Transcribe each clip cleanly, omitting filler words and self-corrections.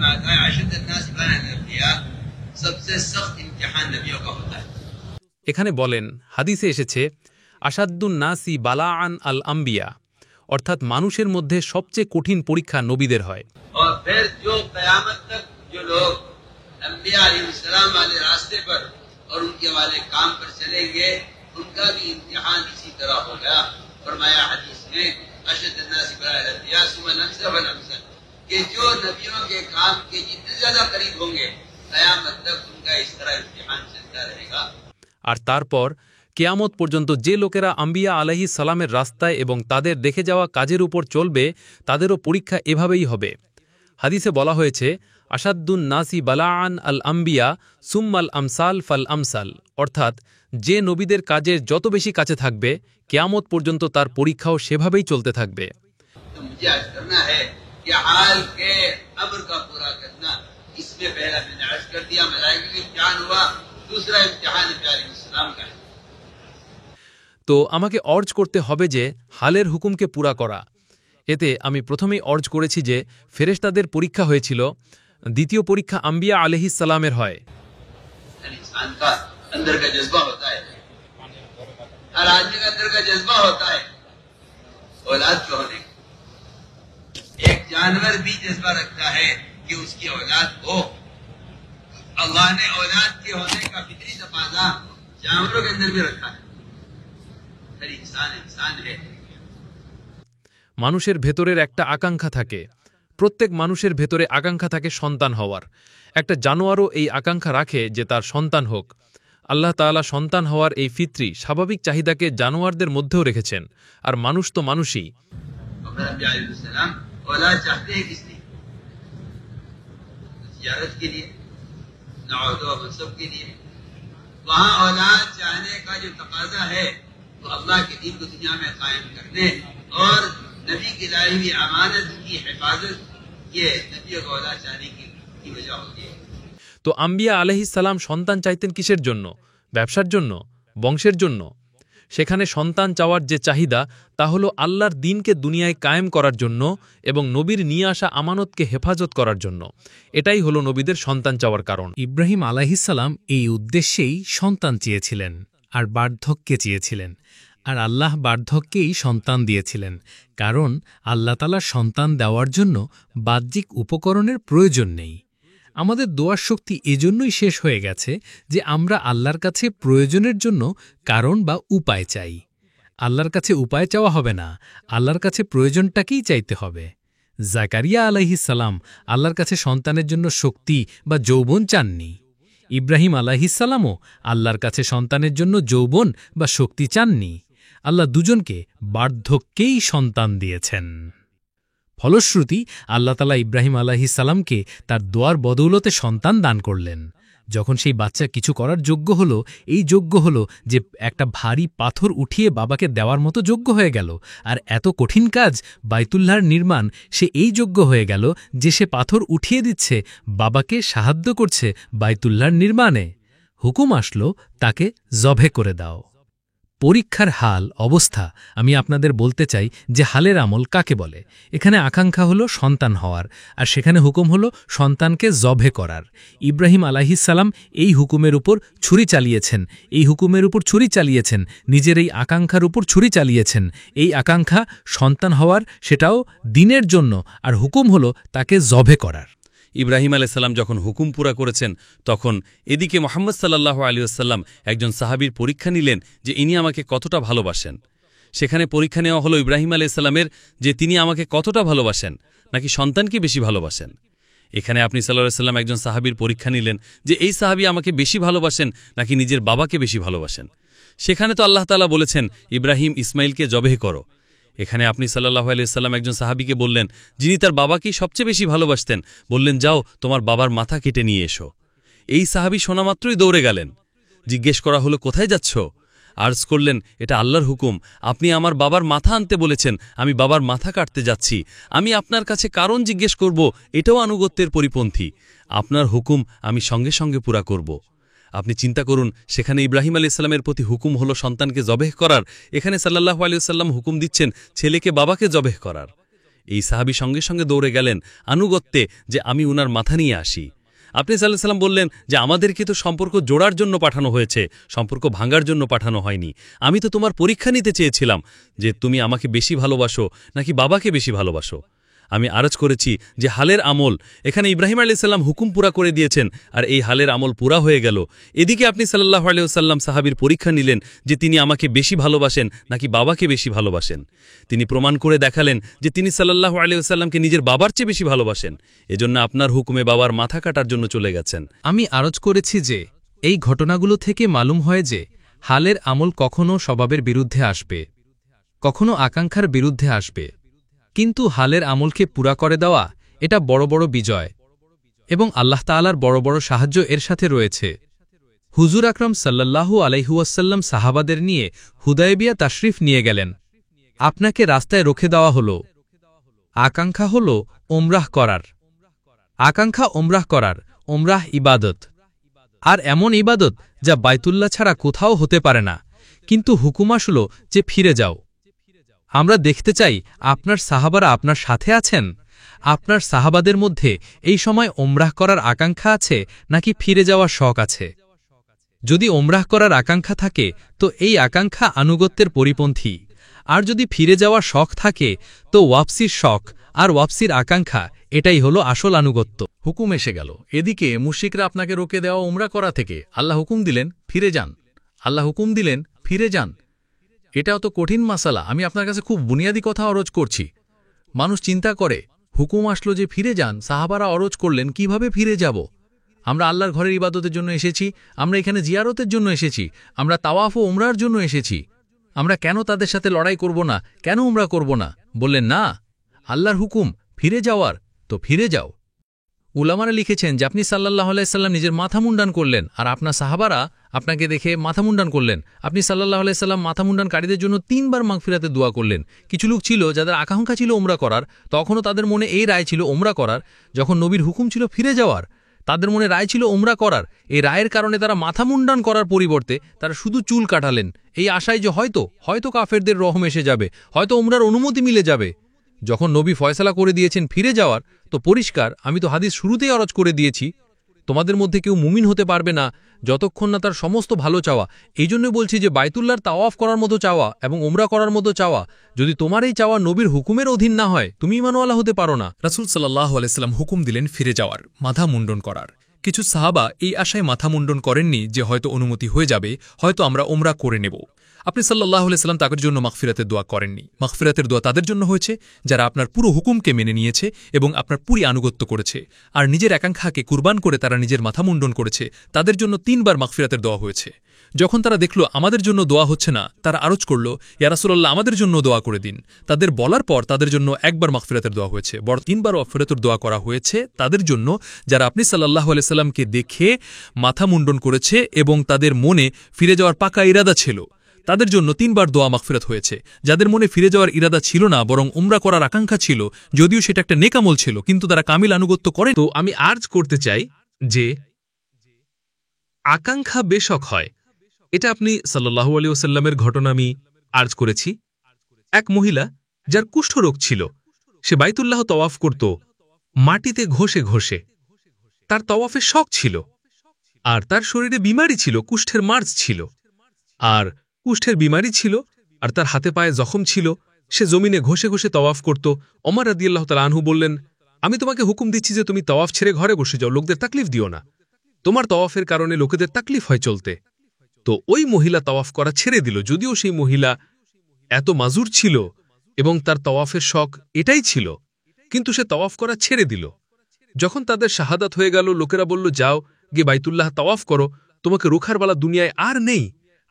में आता है अशद अन्नास बलाअन अल-अंबिया, सबसे सख्त इम्तिहान नबियों का होता है। এখানে বলেন হাদিসে এসেছে আসাদ্দুন নাসি বালাআন আল আম্বিয়া, অর্থাৎ মানুষের মধ্যে সবচেয়ে কঠিন পরীক্ষা নবীদের হয়। और फिर जो क़यामत तक जो लोग अंबिया अलैहिस्सलाम वाले रास्ते पर और उनके वाले काम पर चलेंगे, उनका भी इम्तिहान इसी तरह होगा। फरमाया हदीस में अशद अन्नास बलाअन अल-अंबिया सुम्मा अल-अमसल फल-अमसल, कि जो नबियों के काम के जितने ज्यादा करीब होंगे क़यामत तक उनका इस तरह इम्तिहान चलता रहेगा। আর তারপর কিয়ামত পর্যন্ত যে লোকেরা আম্বিয়া আলাইহিস সালামের রাস্তায় এবং তাদের দেখে যাওয়া কাজের উপর চলবে তাদেরও পরীক্ষা এভাবেই হবে। হাদিসে বলা হয়েছে আসাদ্দুন নাসি বালাআন আল আম্বিয়া সুম্মাল আমসাল ফাল আমসাল, অর্থাৎ যে নবীদের কাজের যত বেশি কাছে থাকবে কিয়ামত পর্যন্ত তার পরীক্ষাও সেভাবেই চলতে থাকবে। तो मुझे आज करना है कि हाल के अम्र का पूरा करना, इसमें पहला मैंने अर्ज कर दिया मलाइका का इम्तिहान हुआ, दूसरा इम्तिहान नबी अलैहिस्सलाम का है। তো আমাকে অর্জ করতে হবে যে হালের হুকুমকে পুরা করা। এতে আমি প্রথমেই অর্জ করেছি যে ফেরেশতাদের পরীক্ষা হয়েছিল, দ্বিতীয় পরীক্ষা আম্বিয়া আলাইহিস সালামের হয়। इंसान का अंदर का जज्बा होता है, हर आदमी का अंदर का जज्बा होता है औलाद के होने का। एक जानवर भी जज्बा रखता है कि उसकी औलाद हो। अल्लाह ने औलाद के होने का फितरी तकाजा जानवरों के अंदर भी रखा है। हर इंसान इंसान है। মানুষের ভেতরের একটা আকাঙ্ক্ষা থাকে, প্রত্যেক মানুষের ভেতরে আকাঙ্ক্ষা থাকে সন্তান হওয়ার। একটা জানোয়ারও এই আকাঙ্ক্ষা রাখে যে তার সন্তান হোক। আল্লাহ তাআলা সন্তান হওয়ার এই ফিতরি স্বাভাবিক চাহিদাকে জানোয়ারদের মধ্যেও রেখেছেন, আর মানুষ তো মানুষই। औलाद चाहते हैं किस लिए? तिजारत के लिए, नौद व मनसब के लिए। वहाँ औलाद चाहने का जो तकाजा है वो अल्लाह के दीन को दुनिया में कायम करने और नबी की लाई हुई अमानत की हिफाजत, ये नबियों का औलाद चाहने की वजह होती है। তো আম্বিয়া আলাইহিস সালাম সন্তান চাইতেন কিসের জন্য? ব্যবসার জন্য? বংশের জন্য? সেখানে সন্তান চাওয়ার যে চাহিদা তা হল আল্লাহর দ্বীনকে দুনিয়ায় কায়েম করার জন্য এবং নবীর নিয়ে আসা আমানতকে হেফাজত করার জন্য। এটাই হলো নবীদের সন্তান চাওয়ার কারণ। ইব্রাহিম আলাইহিস সালাম এই উদ্দেশ্যেই সন্তান চেয়েছিলেন আর বার্ধক্যে চেয়েছিলেন, আর আল্লাহ বার্ধক্যেই সন্তান দিয়েছিলেন, কারণ আল্লাহ তাআলা সন্তান দেওয়ার জন্য বাহ্যিক উপকরণের প্রয়োজন নেই। আমাদের দোয়ার শক্তি এজন্যই শেষ হয়ে গেছে যে আমরা আল্লাহর কাছে প্রয়োজনের জন্য কারণ বা উপায় চাই। আল্লাহর কাছে উপায় চাওয়া হবে না, আল্লাহর কাছে প্রয়োজনটাকেই চাইতে হবে। জাকারিয়া আলাইহিস সালাম আল্লাহর কাছে সন্তানের জন্য শক্তি বা যৌবন চাননি। ইব্রাহিম আলাইহিস সালামও আল্লাহর কাছে সন্তানের জন্য যৌবন বা শক্তি চাননি। আল্লাহ দুজনকে বার্ধক্যেই সন্তান দিয়েছেন। ফলশ্রুতি আল্লাহ তাআলা ইব্রাহিম আলাইহিস সালামকে তার দোয়ার বদৌলতে সন্তান দান করলেন। যখন সেই বাচ্চা কিছু করার যোগ্য হল, এই যোগ্য হল যে একটা ভারী পাথর উঠিয়ে বাবাকে দেওয়ার মতো যোগ্য হয়ে গেল, আর এত কঠিন কাজ বাইতুল্লাহর নির্মাণ, সে এই যোগ্য হয়ে গেল যে সে পাথর উঠিয়ে দিচ্ছে, বাবাকে সাহায্য করছে বাইতুল্লাহর নির্মাণে। হুকুম আসলো তাকে জবে করে দাও। পরীক্ষার হাল অবস্থা আমি আপনাদের বলতে চাই যে হালের আমল কাকে বলে। এখানে আকাঙ্ক্ষা হলো সন্তান হওয়ার, আর সেখানে হুকুম হলো সন্তানকে জবে করার। ইব্রাহিম আলাইহিস সালাম এই হুকুমের উপর ছুরি চালিয়েছেন, এই হুকুমের উপর ছুরি চালিয়েছেন, নিজের এই আকাঙ্ক্ষার উপর ছুরি চালিয়েছেন। এই আকাঙ্ক্ষা সন্তান হওয়ার, সেটাও দ্বীনের জন্য, আর হুকুম হলো তাকে জবে করার। ইব্রাহিম আলাইহিস সালাম যখন হুকুম পুরা করেছেন, তখন এদিকে মুহাম্মদ সাল্লাল্লাহু আলাইহি ওয়াসাল্লাম একজন সাহাবীর পরীক্ষা নিলেন যে ইনি আমাকে কতটা ভালোবাসেন। সেখানে পরীক্ষা নেওয়া হলো ইব্রাহিম আলাইহিস সালামের যে তিনি আমাকে কতটা ভালোবাসেন, নাকি সন্তানকে বেশি ভালোবাসেন। এখানে আপনি সাল্লাল্লাহু আলাইহি ওয়াসাল্লাম একজন সাহাবীর পরীক্ষা নিলেন যে এই সাহাবী আমাকে বেশি ভালোবাসেন নাকি নিজের বাবাকে বেশি ভালোবাসেন। সেখানে তো আল্লাহ তাআলা বলেছেন ইব্রাহিম ইসমাইলকে জবেহ করো। এখানে আপনি সাল্লাল্লাহু আলাইহি ওয়াসাল্লাম একজন সাহাবীকে বললেন যিনি তার বাবাকেই সবচেয়ে বেশি ভালোবাসতেন, বললেন যাও তোমার বাবার মাথা কেটে নিয়ে এসো। এই সাহাবী শোনা মাত্রই দৌড়ে গেলেন। জিজ্ঞেস করা হলো কোথায় যাচ্ছ? আর্জ করলেন এটা আল্লাহর হুকুম, আপনি আমার বাবার মাথা আনতে বলেছেন, আমি বাবার মাথা কাটতে যাচ্ছি। আমি আপনার কাছে কারণ জিজ্ঞেস করব, এটাও আনুগত্যের পরিপন্থী। আপনার হুকুম আমি সঙ্গে সঙ্গে পুরা করব। আপনি চিন্তা করুন, সেখানে ইব্রাহিম আলাইহিস সালামের প্রতি হুকুম হলো সন্তানকে জবেহ করার, এখানে সাল্লাল্লাহু আলাইহি ওয়াসাল্লাম হুকুম দিচ্ছেন ছেলেকে বাবাকে জবেহ করার। এই সাহাবী সঙ্গে সঙ্গে দৌড়ে গেলেন আনুগত্যে যে আমি উনার মাথা নিয়ে আসি। আপনি সাল্লাল্লাহু আলাইহি ওয়াসাল্লাম বললেন যে আমাদেরকে তো সম্পর্ক জোড়ার জন্য পাঠানো হয়েছে, সম্পর্ক ভাঙার জন্য পাঠানো হয়নি। আমি তো তোমার পরীক্ষা নিতে চেয়েছিলাম যে তুমি আমাকে বেশি ভালোবাসো নাকি বাবাকে বেশি ভালোবাসো। আমি আরজ করেছি যে হালের আমল, এখানে ইব্রাহিম আলাইহিস সালাম হুকুম পুরা করে দিয়েছেন আর এই হালের আমল পুরা হয়ে গেল। এদিকে আপনি সাল্লাল্লাহু আলাইহি ওয়াসাল্লাম সাহাবীর পরীক্ষা নিলেন যে তিনি আমাকে বেশি ভালোবাসেন নাকি বাবাকে বেশি ভালোবাসেন। তিনি প্রমাণ করে দেখালেন যে তিনি সাল্লাল্লাহু আলাইহি ওয়াসাল্লামকে নিজের বাবার চেয়ে বেশি ভালোবাসেন। এজন্য আপনার হুকুমে বাবার মাথা কাটার জন্য চলে গেছেন। আমি আরজ করেছি যে এই ঘটনাগুলো থেকে মালুম হয় যে হালের আমল কখনো স্বভাবের বিরুদ্ধে আসবে, কখনো আকাঙ্ক্ষার বিরুদ্ধে আসবে, কিন্তু হালের আমলকে পুরা করে দেওয়া এটা বড় বড় বিজয় এবং আল্লাহ তাআলার বড় বড় সাহায্য এর সাথে রয়েছে। হুজুর আকরাম সাল্লাল্লাহু আলাইহি ওয়াসাল্লাম সাহাবাদের নিয়ে হুদায়বিয়া তাশরিফ নিয়ে গেলেন। আপনাকে রাস্তায় রুখে দেওয়া হল। আকাঙ্ক্ষা হল ওমরাহ করার, আকাঙ্ক্ষা ওমরাহ করার। ওমরাহ ইবাদত, আর এমন ইবাদত যা বাইতুল্লাহ ছাড়া কোথাও হতে পারে না, কিন্তু হুকুম আসল যে ফিরে যাও। আমরা দেখতে চাই আপনার সাহাবারা আপনার সাথে আছেন। আপনার সাহাবাদের মধ্যে এই সময় ওমরাহ করার আকাঙ্ক্ষা আছে নাকি ফিরে যাওয়ার শখ আছে? যদি ওমরাহ করার আকাঙ্ক্ষা থাকে তো এই আকাঙ্ক্ষা আনুগত্যের পরিপন্থী, আর যদি ফিরে যাওয়ার শখ থাকে তো ওয়াপসির শখ আর ওয়াপসির আকাঙ্ক্ষা এটাই হলো আসল আনুগত্য। হুকুম এসে গেল, এদিকে মুশরিকরা আপনাকে রোকে দেওয়া উমরা করা থেকে আল্লাহ হুকুম দিলেন ফিরে যান, আল্লাহ হুকুম দিলেন ফিরে যান। এটাও তো কঠিন মাসালা। আমি আপনার কাছে খুব বুনিয়াদী কথা অরজ করছি। মানুষ চিন্তা করে হুকুম আসলো যে ফিরে যান, সাহাবারা অরজ করলেন কিভাবে ফিরে যাব? আমরা আল্লাহর ঘরের ইবাদতের জন্য এসেছি, আমরা এখানে জিয়ারতের জন্য এসেছি, আমরা তাওয়াফ ও উমরার জন্য এসেছি। আমরা কেন তাদের সাথে লড়াই করব না, কেন উমরা করব না? বললেন না, আল্লাহর হুকুম ফিরে যাওয়ার, তো ফিরে যাও। উলামারা লিখেছেন যে আপনি সাল্লাল্লাহু আলাইহি সাল্লাম নিজের মাথা মুন্ডান করলেন আর আপনার সাহাবারা আপনাকে দেখে মাথা মুন্ডান করলেন। আপনি সাল্লাল্লাহু আলাইহি সাল্লাম মাথা মুন্ডানকারীদের জন্য 3 বার মাগফিরাতের দোয়া করলেন। কিছু লোক ছিল যাদের আকাঙ্ক্ষা ছিল ওমরা করার, তখনও তাদের মনে এই রায় ছিল ওমরা করার। যখন নবীর হুকুম ছিল ফিরে যাওয়ার, তাদের মনে রায় ছিল ওমরা করার। এই রায়ের কারণে তারা মাথা মুন্ডান করার পরিবর্তে তারা শুধু চুল কাটালেন, এই আশায় যে হয়তো কাফেরদের রহম এসে যাবে, হয়তো ওমরার অনুমতি মিলে যাবে। যখন নবী ফয়সালা করে দিয়েছেন ফিরে যাওয়ার, তো পরিষ্কার, আমি তো হাদিস শুরুতেই অরজ করে দিয়েছি, তোমাদের মধ্যে কেউ মুমিন হতে পারবে না যতক্ষণ না তার সমস্ত ভালো চাওয়া, এই জন্য বলছি যে বাইতুল্লাহর তাওয়াফ করার মতো চাওয়া এবং ওমরা করার মতো চাওয়া, যদি তোমার এই চাওয়া নবীর হুকুমের অধীন না হয়, তুমি ঈমানওয়ালা হতে পারো না। রাসূল সাল্লাল্লাহু আলাইহি সাল্লাম হুকুম দিলেন ফিরে যাওয়ার, মাথা মুন্ডন করার। কিছু সাহাবা এই আশায় মাথা মুন্ডন করেননি যে হয়তো অনুমতি হয়ে যাবে, হয়তো আমরা ওমরা করে নেব। আপনি সাল্লাল্লাহু আলাইহি সাল্লাম তাদের জন্য মাগফিরাতের দোয়া করেননি। মাগফিরাতের দোয়া তাদের জন্য হয়েছে যারা আপনার পুরো হুকুমকে মেনে নিয়েছে এবং আপনার পুরি আনুগত্য করেছে, আর নিজের আকাঙ্ক্ষাকে কুরবান করে তারা নিজের মাথা মুন্ডন করেছে। তাদের জন্য 3 বার মাগফিরাতের দোয়া হয়েছে। যখন তারা দেখল আমাদের জন্য দোয়া হচ্ছে না, তারা আরজ করল, ইয়া রাসূলুল্লাহ আমাদের জন্য দোয়া করে দিন। তাদের বলার পর তাদের জন্য 1 বার মাগফিরাতের দোয়া হয়েছে, বড় 3 বার মাগফিরাতের দোয়া করা হয়েছে তাদের জন্য যারা আপনি সাল্লাল্লাহু আলাইহি সাল্লামকে দেখে মাথা মুন্ডন করেছে এবং তাদের মনে ফিরে যাওয়ার পাকা ইরাদা ছিল। তাদের জন্য 3 বার দোয়া মাগফিরাত হয়েছে। যাদের মনে ফিরে যাওয়ার ইরাদা ছিল না, বরং উমরা করার আকাঙ্ক্ষা ছিল, যদিও সেটা একটা নেক আমল ছিল, কিন্তু তারা কামিল আনুগত্য করে। তো আমি আর্জ করতে চাই যে আকাঙ্ক্ষা বেশক হয়। এটা আপনি সাল্লাল্লাহু আলাইহি ওয়াসাল্লামের ঘটনা আমি আর্জ করেছি। এক মহিলা যার কুষ্ঠরোগ ছিল, সে বাইতুল্লাহ তাওয়াফ করত মাটিতে ঘষে ঘষে। তার তাওয়াফের শখ ছিল, আর তার শরীরে বিমারি ছিল, কুষ্ঠের মার্জ ছিল, আর কুষ্ঠের বিমারি ছিল, আর তার হাতে পায়ে জখম ছিল। সে জমিনে ঘষে ঘষে তাওয়াফ করত। ওমর রাদিয়াল্লাহু তাআলা আনহু বললেন, আমি তোমাকে হুকুম দিচ্ছি যে তুমি তাওয়াফ ছেড়ে ঘরে বসে যাও, লোকদের তাকলিফ দিও না, তোমার তাওয়াফের কারণে লোকেদের তাকলিফ হয় চলতে। তো ওই মহিলা তাওয়াফ করা ছেড়ে দিল, যদিও সেই মহিলা এত মাজুর ছিল এবং তার তাওয়াফের শখ এটাই ছিল, কিন্তু সে তাওয়াফ করা ছেড়ে দিল। যখন তাদের শাহাদাত হয়ে গেল, লোকেরা বলল, যাও গিয়ে বাইতুল্লাহ তাওয়াফ করো, তোমাকে রোখার বালা দুনিয়ায় আর নেই,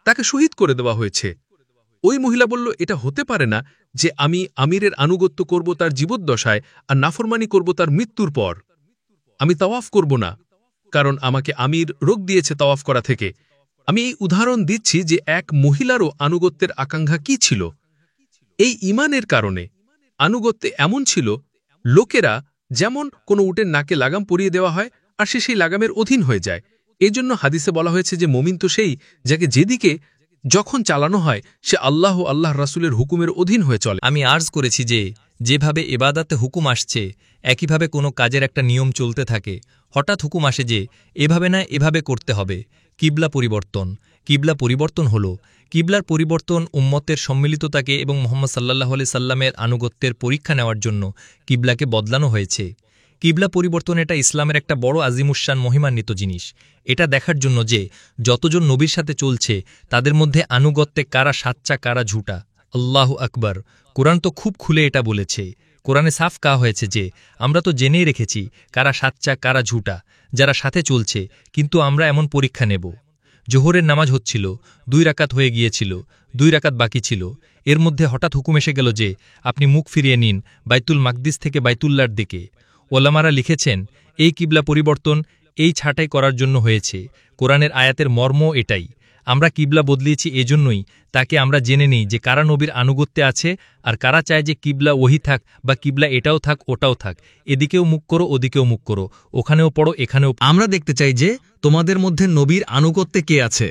তাকে শহীদ করে দেওয়া হয়েছে। ওই মহিলা বলল, এটা হতে পারে না যে আমি আমিরের আনুগত্য করব তার জীবদ্দশায় আর নাফরমানি করব তার মৃত্যুর পর। আমি তাওয়াফ করব না, কারণ আমাকে আমির রোগ দিয়েছে তাওয়াফ করা থেকে। আমি এই উদাহরণ দিচ্ছি যে এক মহিলারও আনুগত্যের আকাঙ্ক্ষা কি ছিল। এই ঈমানের কারণে আনুগত্যে এমন ছিল, লোকেরা যেমন কোনো উটের নাকে লাগাম পরিয়ে দেওয়া হয় আর সে সেই লাগামের অধীন হয়ে যায়। এজন্য হাদিসে বলা হয়েছে যে মুমিন তো সেই যাকে যেদিকে যখন চালানো হয় সে আল্লাহ রাসূলের হুকুমের অধীন হয়ে চলে। আমি আর্জ করেছি যে যেভাবে এবাদাতে হুকুম আসছে একইভাবে কোনো কাজের একটা নিয়ম চলতে থাকে, হঠাৎ হুকুম আসে যে এভাবে না এভাবে করতে হবে। কিবলা পরিবর্তন হল কিবলার পরিবর্তন উম্মতের সম্মিলিততাকে এবং মুহাম্মদ সাল্লাল্লাহু আলাইহি সাল্লামের আনুগত্যের পরীক্ষা নেওয়ার জন্য কিবলাকে বদলানো হয়েছে। কিবলা পরিবর্তন এটা ইসলামের একটা বড় আজিমুশান মহিমান্বিত জিনিস। এটা দেখার জন্য যে যতজন নবীর সাথে চলছে তাদের মধ্যে আনুগত্যে কারা সাচ্চা কারা ঝুটা। আল্লাহু আকবার। কোরআন তো খুব খুলে এটা বলেছে। কোরআনে সাফ কাহা হয়েছে যে আমরা তো জেনেই রেখেছি কারা সাচ্চা কারা ঝুটা, যারা সাথে চলছে, কিন্তু আমরা এমন পরীক্ষা নেব। জোহরের নামাজ হচ্ছিল, 2 রাকাত হয়ে গিয়েছিল, 2 রাকাত বাকি ছিল। এর মধ্যে হঠাৎ হুকুম এসে গেল যে আপনি মুখ ফিরিয়ে নিন বাইতুল মাকদিস থেকে বাইতুল্লাহর দিকে। ওলামারা লিখেছেন এই কিবলা পরিবর্তন এই ছাঁটাই করার জন্য হয়েছে। কোরআনের আয়াতের মর্ম এটাই। আমরা কিবলা বদলিয়েছি এজন্যই তাকে আমরা জেনে নিই যে কারা নবীর আনুগত্যে আছে আর কারা চায় যে কিবলা ওহি থাক বা কিবলা এটাও থাক ওটাও থাক, এদিকেও মুখ করো ওদিকেও মুখ করো, ওখানেও পড়ো এখানেও। আমরা দেখতে চাই যে তোমাদের মধ্যে নবীর আনুগত্যে কে আছে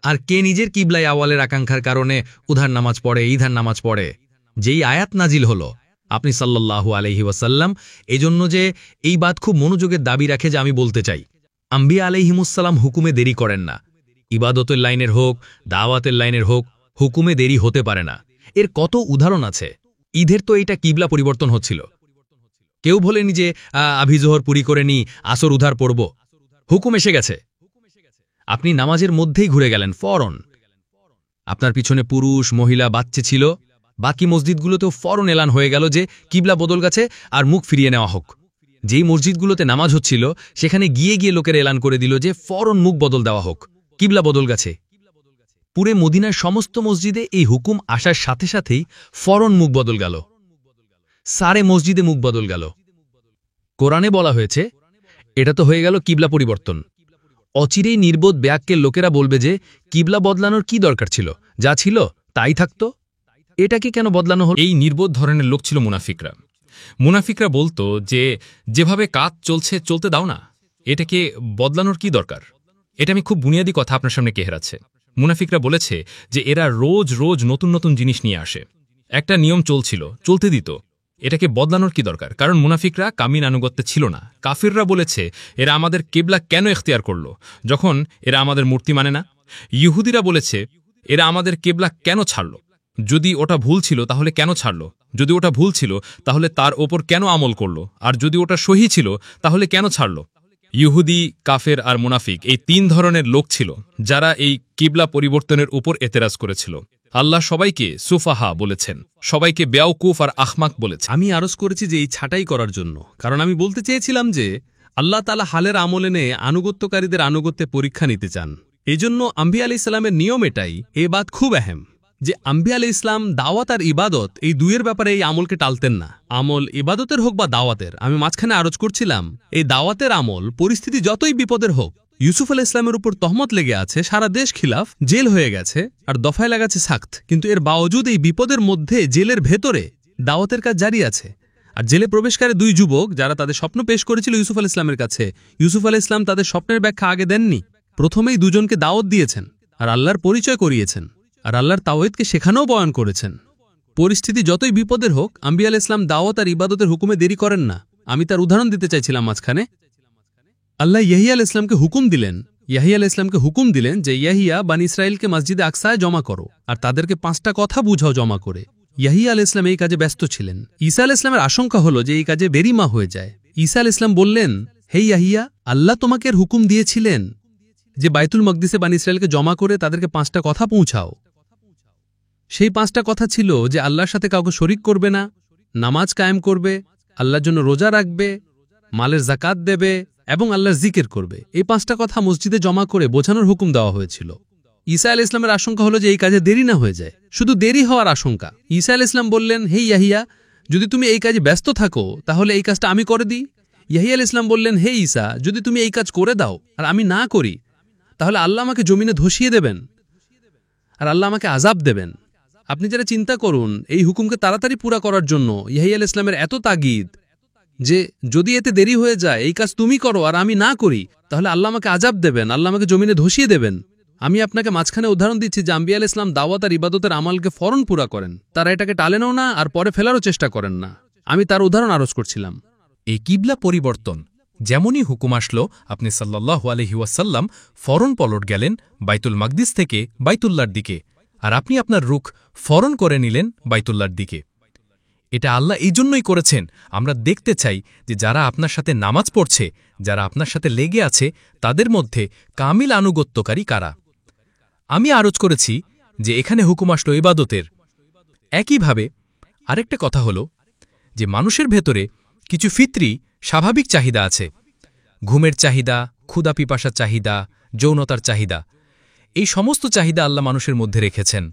আর কে নিজের কিবলায় আওয়ালের আকাঙ্ক্ষার কারণে উধার নামাজ পড়ে ইধার নামাজ পড়ে। যেই আয়াত নাজিল হলো আপনি সাল্লাল্লাহু আলাইহি ওয়াসাল্লাম এজন্য যে এই বাত খুব মনোযোগের দাবি রাখে যে আমি বলতে চাই আম্বিয়া আলাইহিমুসসালাম হুকুমে দেরি করেন না। ইবাদতের লাইনের হোক দাওয়াতের লাইনের হোক হুকুমে দেরি হতে পারে না। এর কত উদাহরণ আছে। ঈদের তো এইটা কিবলা পরিবর্তন হচ্ছিল। কেউ বলেনি যে আভিজোহর পুরি করে নি আসর উধার পড়ব, হুকুম এসে গেছে, আপনি নামাজের মধ্যেই ঘুরে গেলেন ফরন। আপনার পিছনে পুরুষ মহিলা বাচ্চা ছিল, বাকি মসজিদগুলোতেও ফরন এলান হয়ে গেল যে কিবলা বদল গেছে আর মুখ ফিরিয়ে নেওয়া হোক। যেই মসজিদগুলোতে নামাজ হচ্ছিল সেখানে গিয়ে গিয়ে লোকের এলান করে দিল যে ফরন মুখ বদল দেওয়া হোক, কিবলা বদল গেছে। পুরে মদিনার সমস্ত মসজিদে এই হুকুম আসার সাথে সাথেই ফরন মুখ বদল গেল, সারে মসজিদে মুখ বদল গেল। কোরআনে বলা হয়েছে এটা তো হয়ে গেল কিবলা পরিবর্তন। অচিরেই নির্বোধ ব্যাক্যের লোকেরা বলবে যে কিবলা বদলানোর কি দরকার ছিল, যা ছিল তাই থাকতো, এটাকে কেন বদলানো হল? এই নির্বোধ ধরনের লোক ছিল মুনাফিকরা। মুনাফিকরা বলতো যে যেভাবে কাজ চলছে চলতে দাও না, এটাকে বদলানোর কি দরকার। এটা আমি খুব বুনিয়াদী কথা আপনার সামনে কেহরাচ্ছে। মুনাফিকরা বলেছে যে এরা রোজ রোজ নতুন নতুন জিনিস নিয়ে আসে। একটা নিয়ম চলছিল, চলতে দিত, এটাকে বদলানোর কি দরকার। কারণ মুনাফিকরা কামিন আনুগত্যে ছিল না। কাফিররা বলেছে এরা আমাদের কেবলা কেন এখতিয়ার করল যখন এরা আমাদের মূর্তি মানে না। ইহুদিরা বলেছে এরা আমাদের কেবলা কেন ছাড়ল, যদি ওটা ভুল ছিল তাহলে কেন ছাড়ল, যদি ওটা ভুল ছিল তাহলে তার ওপর কেন আমল করল, আর যদি ওটা সহি ছিল তাহলে কেন ছাড়ল। ইহুদি, কাফের আর মুনাফিক এই 3 ধরনের লোক ছিল যারা এই কিবলা পরিবর্তনের উপর এতেরাজ করেছিল। আল্লাহ সবাইকে সুফাহা বলেছেন, সবাইকে বেয়াউকুফ আর আহমাক বলেছেন। আমি আরজ করেছি যে এই ছাঁটাই করার জন্য, কারণ আমি বলতে চেয়েছিলাম যে আল্লাহ তাআলা হালের আমল এনে আনুগত্যকারীদের আনুগত্যে পরীক্ষা নিতে চান। এজন্য আম্বিয়া আলাইহিস সালামের নিয়ম এটাই। এ বাত খুব আহম যে আম্বিয়া আলাইহিস সালাম দাওয়াত আর ইবাদত এই দুইয়ের ব্যাপারে এই আমলকে টালতেন না। আমল ইবাদতের হোক বা দাওয়াতের, আমি মাঝখানে আরজ করছিলাম এই দাওয়াতের আমল পরিস্থিতি যতই বিপদের হোক, ইউসুফ আলাইহিস সালামের উপর তহমত লেগে আছে, সারা দেশ খিলাফ, জেল হয়ে গেছে আর দফায় লাগাচ্ছে সাখত, কিন্তু এর বাওজুদ এই বিপদের মধ্যে জেলের ভেতরে দাওয়াতের কাজ জারি আছে। আর জেলে প্রবেশকারী 2 যুবক যারা তাদের স্বপ্ন পেশ করেছিল ইউসুফ আলাইহিস সালামের কাছে, ইউসুফ আলাইহিস সালাম তাদের স্বপ্নের ব্যাখ্যা আগে দেননি, প্রথমেই দুজনকে দাওয়াত দিয়েছেন আর আল্লাহর পরিচয় করিয়েছেন আর আল্লাহর তাওহীদকে শেখানোও বয়ান করেছেন। পরিস্থিতি যতই বিপদের হোক আম্বিয়া আলাইহিস সালাম দাওয়াত আর ইবাদতের হুকুমে দেরি করেন না। আমি তার উদাহরণ দিতে চাইছিলাম মাঝখানে। আল্লাহ ইয়াহিয়া আলাইহিস সালামকে হুকুম দিলেন, যে ইয়াহিয়া বানি ইসরাইলকে মসজিদে আকসায় জমা করো আর তাদেরকে 5টা কথা বুঝাও জমা করে। ইয়াহিয়া আলাইহিস সালাম এই কাজে ব্যস্ত ছিলেন। ঈসা আলাইহিস সালামের আশঙ্কা হলো যে এই কাজে বেরিমা হয়ে যায়। ঈসা আলাইহিস সালাম বললেন, হে ইয়াহিয়া, আল্লাহ তোমাকে এর হুকুম দিয়েছিলেন যে বাইতুল মকদিসে বানি ইসরাইলকে জমা করে তাদেরকে 5টা কথা পৌঁছাও। সেই 5টা কথা ছিল যে আল্লাহর সাথে কাউকে শরিক করবে না, নামাজ কায়েম করবে, আল্লাহর জন্য রোজা রাখবে, মালের যাকাত দেবে এবং আল্লাহর জিকির করবে। এই 5টা কথা মসজিদে জমা করে বোঝানোর হুকুম দেওয়া হয়েছিল। ঈসা আলাইহিস সালামের আশঙ্কা হলো যে এই কাজে দেরি না হয়ে যায়, শুধু দেরি হওয়ার আশঙ্কা। ঈসা আলাইহিস সালাম বললেন, হে ইয়াহিয়া, যদি তুমি এই কাজে ব্যস্ত থাকো তাহলে এই কাজটা আমি করে দিই। ইয়াহিয়া আলাইহিস সালাম বললেন, হে ঈসা, যদি তুমি এই কাজ করে দাও আর আমি না করি তাহলে আল্লাহ আমাকে জমিনে ধসিয়ে দেবেন আর আল্লাহ আমাকে আযাব দেবেন। আপনি যারা চিন্তা করুন এই হুকুমকে তাড়াতাড়ি পুরা করার জন্য ইয়াহিয়া আলাইহিস সালামের এত তাগিদ যে যদি এতে দেরি হয়ে যায়, এই কাজ তুমি করো আর আমি না করি, তাহলে আল্লাহ আমাকে আযাব দেবেন, আল্লাহ আমাকে জমিনে ধসিয়ে দেবেন। আমি আপনাকে মাঝখানে উদাহরণ দিচ্ছি যে আম্বিয়া আলাইহিস সালাম দাওয়াত আর ইবাদতের আমালকে ফরন পুরা করেন, তারা এটাকে টালেনও না আর পরে ফেলারও চেষ্টা করেন না। আমি তার উদাহরণ আরোজ করছিলাম। এই কিবলা পরিবর্তন যেমনই হুকুম আসলো, আপনি সাল্লাল্লাহু আলাইহি ওয়াসাল্লাম ফরন পলট গেলেন বাইতুল মাকদিস থেকে বাইতুল্লাহর দিকে, আর আপনি আপনার রুখ ফরন করে নিলেন বাইতুল্লাহর দিকে। এটা আল্লাহ এই জন্যই করেছেন, আমরা দেখতে চাই যে যারা আপনার সাথে নামাজ পড়ছে, যারা আপনার সাথে লেগে আছে, তাদের মধ্যে কামিল আনুগত্যকারী কারা। আমি আরোজ করেছি যে এখানে হুকুম আসলো ইবাদতের। একইভাবে আরেকটা কথা হলো যে মানুষের ভেতরে কিছু ফিতরি স্বাভাবিক চাহিদা আছে, ঘুমের চাহিদা, ক্ষুধা পিপাসার চাহিদা, যৌনতার চাহিদা। এই সমস্ত চাহিদা আল্লাহ মানুষের মধ্যে রেখেছেন।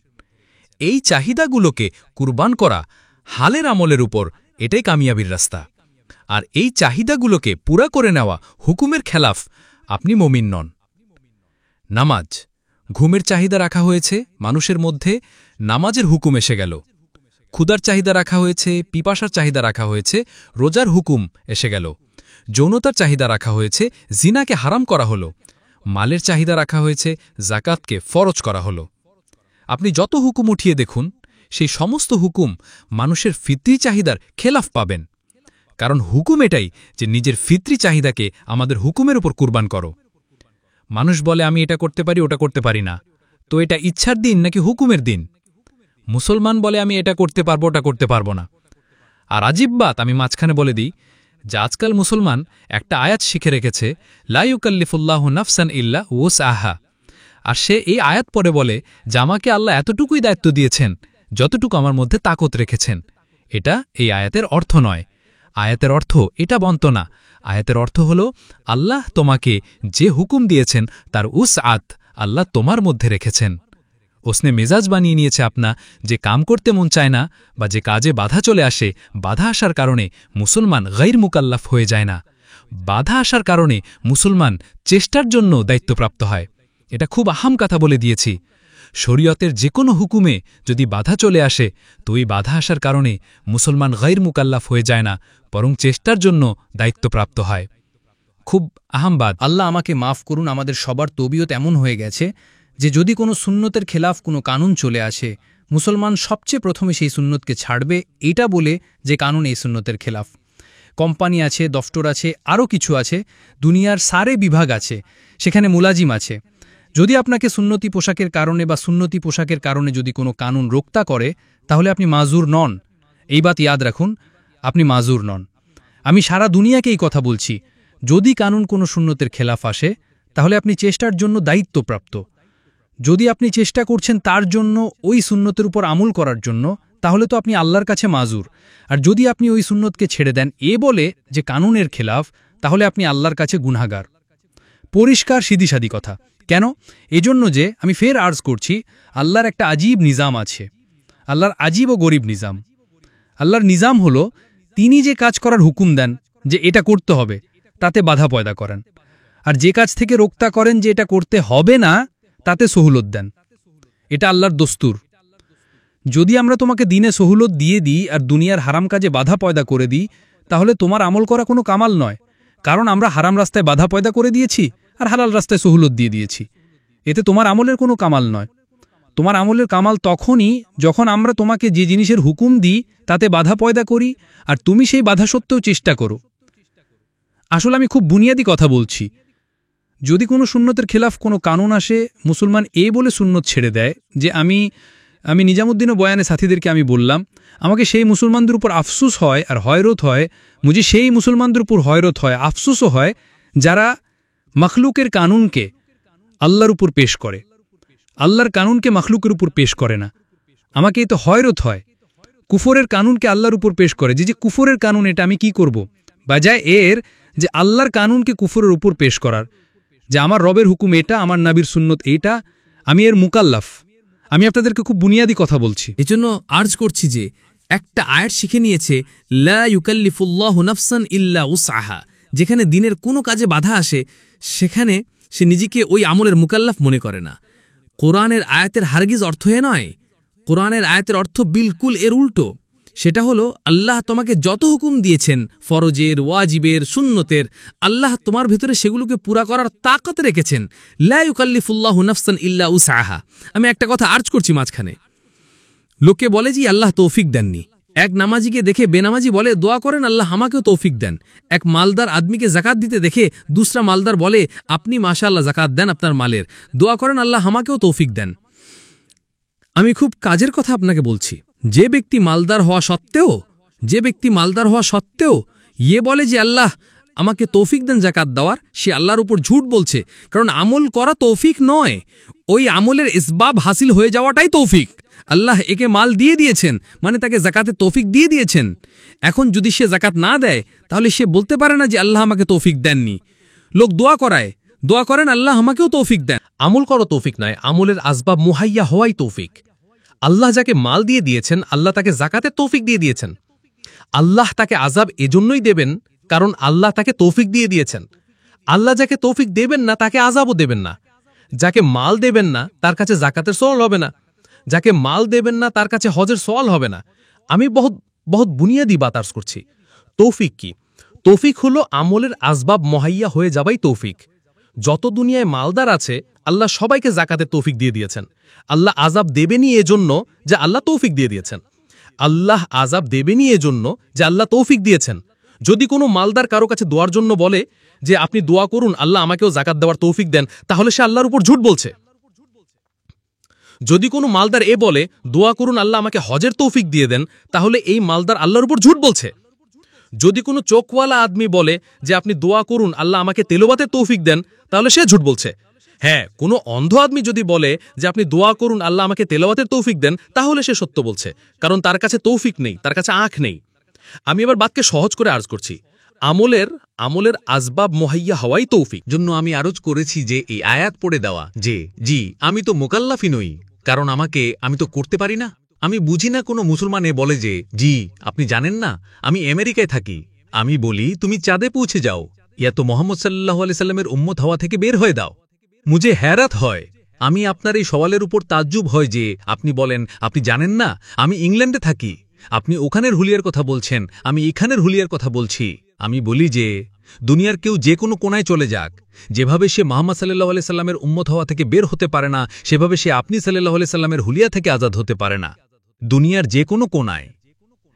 এই চাহিদাগুলোকে কুরবান করা হালের আমলের উপর, এটাই কামিয়াবির রাস্তা। আর এই চাহিদাগুলোকে পুরা করে নেওয়া হুকুমের খেলাফ, আপনি মুমিন নন। নামাজ, ঘুমের চাহিদা রাখা হয়েছে মানুষের মধ্যে, নামাজের হুকুম এসে গেল। ক্ষুধার চাহিদা রাখা হয়েছে, পিপাসার চাহিদা রাখা হয়েছে, রোজার হুকুম এসে গেল। যৌনতার চাহিদা রাখা হয়েছে, জিনাকে হারাম করা হলো। মালের চাহিদা রাখা হয়েছে, জাকাতকে ফরজ করা হলো। আপনি যত হুকুম উঠিয়ে দেখুন, সেই সমস্ত হুকুম মানুষের ফিতরি চাহিদার খেলাফ পাবেন। কারণ হুকুম এটাই যে নিজের ফিতরি চাহিদাকে আমাদের হুকুমের উপর কুরবান করো। মানুষ বলে আমি এটা করতে পারি, ওটা করতে পারি না, তো এটা ইচ্ছার দিন নাকি হুকুমের দিন? মুসলমান বলে আমি এটা করতে পারবো, ওটা করতে পারবো না। আর আজিব বাত আমি মাঝখানে বলে দিই যে আজকাল মুসলমান একটা আয়াত শিখে রেখেছে, লা ইউকাল্লিফুল্লাহু নাফসান ইল্লা ওয়াসআহা। আর সে এই আয়াত পরে বলে যে আমাকে আল্লাহ এতটুকুই দায়িত্ব দিয়েছেন যতটুকু আমার মধ্যে তাকত রেখেছেন। এটা এই আয়াতের অর্থ নয়। আয়াতের অর্থ এটা বন্ত না। আয়াতের অর্থ হল আল্লাহ তোমাকে যে হুকুম দিয়েছেন তার উসআত আল্লাহ তোমার মধ্যে রেখেছেন। ওসনে মেজাজ বানিয়ে নিয়েছে আপনা যে কাম করতে মন চায় না বা যে কাজে বাধা চলে আসে, বাধা আসার কারণে মুসলমান গাইর মুকাল্লাফ হয়ে যায় না। বাধা আসার কারণে মুসলমান চেষ্টার জন্য দায়িত্বপ্রাপ্ত হয়। এটা খুব আহাম কথা বলে দিয়েছি। শরীয়তের যে কোনো হুকুমে যদি বাধা চলে আসে, তো এই বাধা আসার কারণে মুসলমান গাইর মুকাল্লাফ হয়ে যায় না, বরং চেষ্টার জন্য দায়িত্বপ্রাপ্ত হয়। খুব আহামবাদ। আল্লাহ আমাকে মাফ করুন, আমাদের সবার তবিয়ত এমন হয়ে গেছে যে যদি কোনো সুন্নতের খেলাফ কোনো কানুন চলে আসে, মুসলমান সবচেয়ে প্রথমে সেই সুন্নতকে ছাড়বে, এটা বলে যে কানুন এই সুন্নতের খেলাফ। কোম্পানি আছে, দফতর আছে, আরও কিছু আছে, দুনিয়ার সারে বিভাগ আছে, সেখানে মুলাজিম আছে। যদি আপনাকে সুন্নতি পোশাকের কারণে বা সুন্নতি পোশাকের কারণে যদি কোনো কানুন রোক্তা করে, তাহলে আপনি মাজুর নন। এই বাত ইয়াদ রাখুন, আপনি মাজুর নন। আমি সারা দুনিয়াকে এই কথা বলছি, যদি কানুন কোনো সুন্নতের খেলাফ আসে, তাহলে আপনি চেষ্টার জন্য দায়িত্বপ্রাপ্ত। যদি আপনি চেষ্টা করছেন তার জন্য, ওই সুন্নতের উপর আমল করার জন্য, তাহলে তো আপনি আল্লাহর কাছে মাজুর। আর যদি আপনি ওই সুন্নতকে ছেড়ে দেন এ বলে যে কানুনের খেলাফ, তাহলে আপনি আল্লাহর কাছে গুনাহগার। পরিষ্কার সিদিসাদি কথা। কেন? এজন্য যে আমি ফের আর্জ করছি, আল্লাহর একটা আজীব নিজাম আছে। আল্লাহর আজীব ও গরিব নিজাম। আল্লাহর নিজাম হলো তিনি যে কাজ করার হুকুম দেন যে এটা করতে হবে, তাতে বাধা পয়দা করেন। আর যে কাজ থেকে রোক্তা করেন যে এটা করতে হবে না, তাতে সহুলত দেন। এটা আল্লাহর দস্তুর। যদি আমরা তোমাকে দিনে সহুলত দিয়ে দিই আর দুনিয়ার হারাম কাজে বাধা পয়দা করে দিই, তাহলে তোমার আমল করা কোনো কামাল নয়। কারণ আমরা হারাম রাস্তায় বাধা পয়দা করে দিয়েছি আর হালাল রাস্তায় সহুলত দিয়ে দিয়েছি। এতে তোমার আমলের কোনো কামাল নয়। তোমার আমলের কামাল তখনই যখন আমরা তোমাকে যে জিনিসের হুকুম দিই তাতে বাধা পয়দা করি আর তুমি সেই বাধা সত্ত্বেও চেষ্টা করো। আসলে আমি খুব বুনিয়াদি কথা বলছি। যদি কোনো সুন্নতের খেলাফ কোনো কানুন আসে, মুসলমান এ বলে সুন্নত ছেড়ে দেয় যে আমি নিজামুদ্দিন ও বয়ানে সাথীদেরকে আমি বললাম, আমাকে সেই মুসলমানদের উপর আফসুস হয় আর হয়রত হয়, মুঝে সেই মুসলমানদের উপর হয়রত হয়, আফসুসও হয় যারা মখলুকের কানুনকে আল্লাহর উপর পেশ করে, আল্লাহর কানুনকে মখলুকের উপর পেশ করে না। আমাকে এ তো হয়রত হয়, কুফরের কানুনকে আল্লাহর উপর পেশ করে। যে কুফরের কানুন, এটা আমি কি করব? বাজায় এর যে আল্লাহর কানুনকে কুফরের উপর পেশ করার, যে আমার রবের হুকুম এটা, আমার নবীর সুন্নত এইটা, আমি এর মুকাল্লাফ। আমি আপনাদেরকে খুব বুনিয়াদি কথা বলছি। এজন্য আর্জ করছি যে একটা আয়াত শিখে নিয়েছে, লা ইউকাল্লিফুল্লাহু নাফসান ইল্লা উসআহা। যেখানে দিনের কোনো কাজে বাধা আসে, সেখানে সে নিজেকে ওই আমলের মুকাল্লাফ মনে করে না। কোরআনের আয়াতের হারগিজ অর্থ এ নয়। কোরআনের আয়াতের অর্থ বিলকুল এর উল্টো। সেটা হলো আল্লাহ তোমাকে যত হুকুম দিয়েছেন, ফরজের, ওয়াজিবের, সুন্নতের, আল্লাহ তোমার ভেতরে সেগুলোকে পুরা করার তাকত রেখেছেন। লা ইউকাল্লিফুল্লাহু নাফসান ইল্লা উসআহা। আমি একটা কথা আর্জ করছি মাঝখানে। লোকে বলে যে আল্লাহ তৌফিক দেননি। এক নামাজিকে দেখে বেনামাজি বলে দোয়া করেন আল্লাহ আমাকেও তৌফিক দেন। এক মালদার আদমিকে জাকাত দিতে দেখে দুসরা মালদার বলে আপনি মাশাআল্লাহ জাকাত দেন আপনার মালের, দোয়া করেন আল্লাহ আমাকেও তৌফিক দেন। আমি খুব কাজের কথা আপনাকে বলছি। যে ব্যক্তি মালদার হওয়া সত্ত্বেও ইয়ে বলে যে আল্লাহ আমাকে তৌফিক দেন জাকাত দেওয়ার, সে আল্লাহর উপর ঝুট বলছে। কারণ আমল করা তৌফিক নয়, ওই আমলের ইসবাব হাসিল হয়ে যাওয়াটাই তৌফিক। আল্লাহ একে মাল দিয়ে দিয়েছেন, মানে তাকে জাকাতে তৌফিক দিয়ে দিয়েছেন। এখন যদি সে জাকাত না দেয় তাহলে সে বলতে পারে না যে আল্লাহ আমাকে তৌফিক দেননি। লোক দোয়া করেন আল্লাহ আমাকেও তৌফিক দেন। আমল করো তৌফিক নয়, আমলের আসবাব মুহাইয়া হওয়াই তৌফিক। আল্লাহ যাকে মাল দিয়ে দিয়েছেন, আল্লাহ তাকে জাকাতের তৌফিক দিয়ে দিয়েছেন। আল্লাহ তাকে আজাব এজন্যই দেবেন কারণ আল্লাহ তাকে তৌফিক দিয়ে দিয়েছেন। আল্লাহ যাকে তৌফিক দেবেন না তাকে আজাবও দেবেন না। যাকে মাল দেবেন না তার কাছে জাকাতের সওয়াল হবে না, যাকে মাল দেবেন না তার কাছে হজের সওয়াল হবে না। আমি বহুত বুনিয়াদি বাত আর্জ করছি। তৌফিক কি? তৌফিক হলো আমলের আসবাব মুহাইয়া হয়ে যাবাই তৌফিক। যত দুনিয়ায় মালদার আছে আল্লাহ সবাইকে জাকাতের তৌফিক দিয়ে দিয়েছেন। আল্লাহ আজাব দেবেনি এজন্য যে আল্লাহ তৌফিক দিয়ে দিয়েছেন। আল্লাহ আজাব দেবেনি এজন্য যে আল্লাহ তৌফিক দিয়েছেন। যদি কোনো মালদার কারো কাছে দোয়ার জন্য বলে যে আপনি দোয়া করুন আল্লাহ আমাকেও জাকাত দেওয়ার তৌফিক দেন, তাহলে সে আল্লাহর উপর ঝুট বলছে। যদি কোনো মালদার বলে দোয়া করুন আল্লাহ আমাকে হজের তৌফিক দিয়ে দেন, তাহলে এই মালদার আল্লাহর উপর ঝুট বলছে। যদি কোনো চোখওয়ালা আদমি বলে যে আপনি দোয়া করুন আল্লাহ আমাকে তেলাওয়াতের তৌফিক দেন, তাহলে সে ঝুট বলছে। হ্যাঁ, কোনো অন্ধ আদমি যদি বলে যে আপনি দোয়া করুন আল্লাহ আমাকে তেলাওয়াতের তৌফিক দেন, তাহলে সে সত্য বলছে, কারণ তার কাছে তৌফিক নেই, তার কাছে আঁখ নেই। আমি এবার বাতকে সহজ করে আর্জ করছি। আমলের আসবাব মুহাইয়া হওয়াই তৌফিক। জন্য আমি আরজ করেছি যে এই আয়াত পড়ে দেওয়া যে জি আমি তো মোকাল্লাফি নই, কারণ আমি তো করতে পারি না। আমি বুঝি না কোনো মুসলমানে বলে যে জি আপনি জানেন না আমি আমেরিকায় থাকি। আমি বলি তুমি চাঁদে পৌঁছে যাও, ইয়া তো মোহাম্মদ সাল্লাল্লাহু আলাইহি সাল্লামের উম্মত হওয়া থেকে বের হয়ে দাও। মুঝে হ্যারাত হয়, আমি আপনার এই সওয়ালের উপর তাজ্জুব হয় যে আপনি বলেন আপনি জানেন না আমি ইংল্যান্ডে থাকি, আপনি ওখানের হুলিয়ার কথা বলছেন, আমি এখানের হুলিয়ার কথা বলছি। আমি বলি যে দুনিয়ার কেউ যে কোনো কোনায় চলে যাক, যেভাবে সে মুহাম্মদ সাল্লাল্লাহু আলাইহি সাল্লামের উম্মত হওয়া থেকে বের হতে পারে না, সেভাবে সে আপনি সাল্লাল্লাহু আলাইহি সাল্লামের হুলিয়া থেকে আজাদ হতে পারে না। দুনিয়ার যে কোনো কোনায়,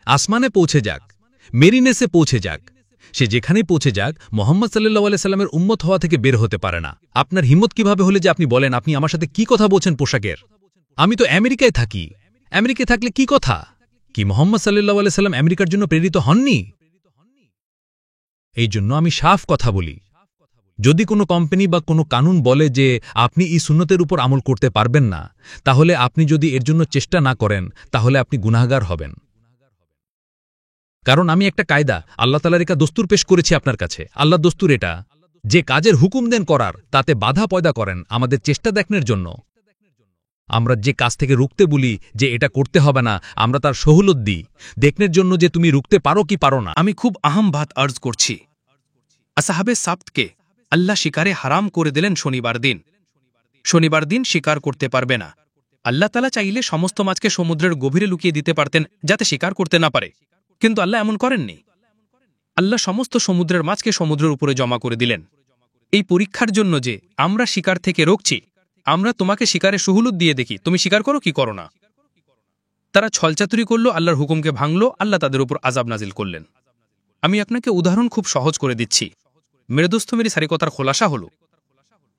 আসমানে পৌঁছে যাক, মেরিনেসে পৌঁছে যাক, সে যেখানেই পৌঁছে যাক মুহাম্মদ সাল্লাল্লাহু আলাইহি সাল্লামের উম্মত হওয়া থেকে বের হতে পারে না। আপনার হিম্মত কিভাবে হলে যে আপনি বলেন আপনি আমার সাথে কি কথা বলছেন পোশাকের? আমি তো আমেরিকায় থাকি, আমেরিকায় থাকলে কি কথা? কি মুহাম্মদ সাল্লাল্লাহু আলাইহি সাল্লাম আমেরিকার জন্য প্রেরিত হননি? এই জন্য আমি সাফ কথা বলি, যদি কোনো কোম্পানি বা কোনো কানুন বলে যে আপনি এই সুন্নতের উপর আমল করতে পারবেন না, তাহলে আপনি যদি এর জন্য চেষ্টা না করেন তাহলে আপনি গুনাহগার হবেন। কারণ আমি একটা কায়দা আল্লাহ তাআলার একটা দস্তুর পেশ করেছি আপনার কাছে। আল্লাহ দস্তুর এটা, যে কাজের হুকুম দেন করার তাতে বাধা পয়দা করেন আমাদের চেষ্টা দেখানোর জন্য। আমরা যে কাজ থেকে রুখতে বলি যে এটা করতে হবে না, আমরা তার সহুলত দিই দেখনের জন্য যে তুমি রুখতে পারো কি পারো না। আমি খুব আহম বাত আর্জ করছি। আসহাবে সাবতকে আল্লাহ শিকারে হারাম করে দিলেন শনিবার দিন শিকার করতে পারবে না। আল্লাহ তাআলা চাইলে সমস্ত মাছকে সমুদ্রের গভীরে লুকিয়ে দিতে পারতেন যাতে শিকার করতে না পারে, কিন্তু আল্লাহ এমন করেননি। আল্লাহ সমস্ত সমুদ্রের মাছকে সমুদ্রের উপরে জমা করে দিলেন এই পরীক্ষার জন্য যে আমরা শিকার থেকে রোকছি। আমরা তোমাকে শিকারের সহুলত দিয়ে দেখি তুমি শিকার করো কি করো না। তারা ছলচাতুরি করল, আল্লাহর হুকুমকে ভাঙল, আল্লাহ তাদের উপর আযাব নাজিল করলেন। আমি আপনাকে উদাহরণ খুব সহজ করে দিচ্ছি। মেরে দোস্ত মেরি সারি কথার খোলাসা হল,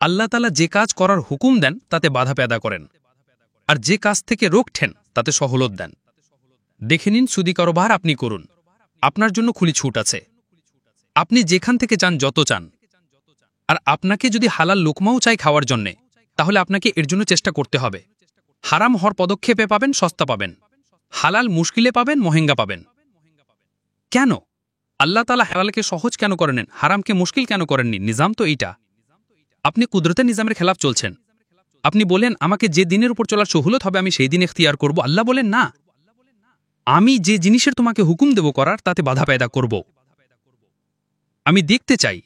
আল্লাহ তাআলা যে কাজ করার হুকুম দেন তাতে বাধা পেদা করেন, আর যে কাজ থেকে রোকঠেন তাতে সহলত দেন। দেখে নিন, সুদি কারোবার আপনি করুন, আপনার জন্য খুলি ছুট আছে। আপনি যেখান থেকে চান যত চান, আর আপনাকে যদি হালাল লোকমাও চাই খাওয়ার জন্যে, তাহলে আপনাকে এর জন্য চেষ্টা করতে হবে। হারাম হওয়ার পদক্ষেপে পাবেন সস্তা পাবেন, হালাল মুশকিলে পাবেন মহেঙ্গা পাবেন। কেন আল্লাহ তাআলা হালালকে সহজ কেন করেন, হারামকে মুশকিল কেন করেননি? নিজাম তো এইটা। আপনি কুদরতের নিজামের খেলাফ চলছেন। আপনি বলেন আমাকে যে দিনের উপর চলার সহুলত হবে আমি সেই দিন ইখতিয়ার করব। আল্লাহ বলেন না, আমি যে জিনিসের তোমাকে হুকুম দেব করার তাতে বাধা পয়দা করব। আমি দেখতে চাই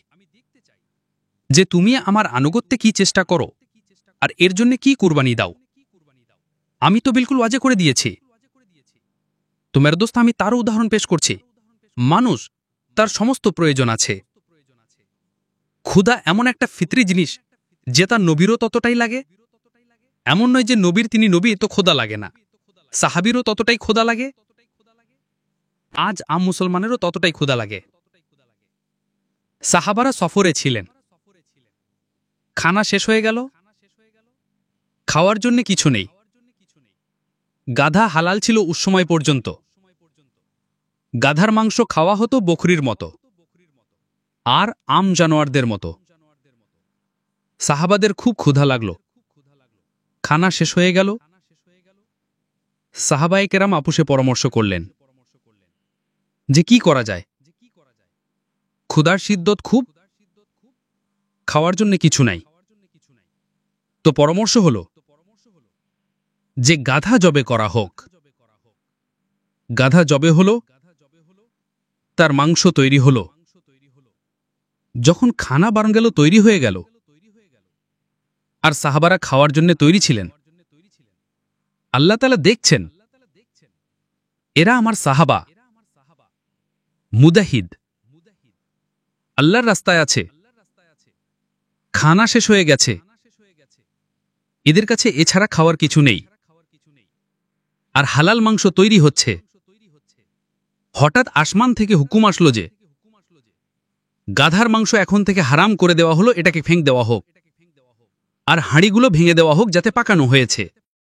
যে তুমি আমার আনুগত্যে কি চেষ্টা করো আর এর জন্য কি কুরবানি দাও। আমি তো বিলকুল ওয়াজে করে দিয়েছি। তো মেরে দোস্ত, আমি তারও উদাহরণ পেশ করছি। মানুষ, তার সমস্ত প্রয়োজন আছে। ক্ষুধা এমন একটা ফিতরি জিনিস যে তার নবীরও ততটাই লাগে। এমন নয় যে নবীর তিনি নবী তো ক্ষুধা লাগে না, সাহাবীরও ততটাই ক্ষুধা লাগে, আজ আম মুসলমানেরও ততটাই ক্ষুধা লাগে। সাহাবারা সফরে ছিলেন, খানা শেষ হয়ে গেল, খাওয়ার জন্য কিছু নেই। গাধা হালাল ছিল উসময় পর্যন্ত। গাধার মাংস খাওয়া হতো বকরির মতো আর আম জানোয়ারদের মতো। সাহাবাদের খুব ক্ষুধা লাগল, খানা শেষ হয়ে গেল। সাহাবায়ে কেরাম আপুসে পরামর্শ করলেন যে কি করা যায়। ক্ষুধার শিদ্দত খুব, খাওয়ার জন্য কিছু নাই। তো পরামর্শ হল যে গাধা জবে করা হোক। গাধা জবে হল, তার মাংস তৈরি হল। যখন খানা বান গেল, তৈরি হয়ে গেল, আর সাহাবারা খাওয়ার জন্য তৈরি ছিলেন, আল্লাহ তাআলা দেখছেন এরা আমার সাহাবা, মুদাহিদ, আল্লাহর রাস্তায় আছে। খানা শেষ হয়ে গেছে, এদের কাছে এছাড়া খাওয়ার কিছু নেই, আর হালাল মাংস তৈরি হচ্ছে। হঠাৎ আসমান থেকে হুকুম আসলো যে গাধার মাংস এখন থেকে হারাম করে দেওয়া হলো, এটাকে ফেঁক দেওয়া হোক, আর হাঁড়িগুলো ভেঙে দেওয়া হোক যাতে পাকানো হয়েছে।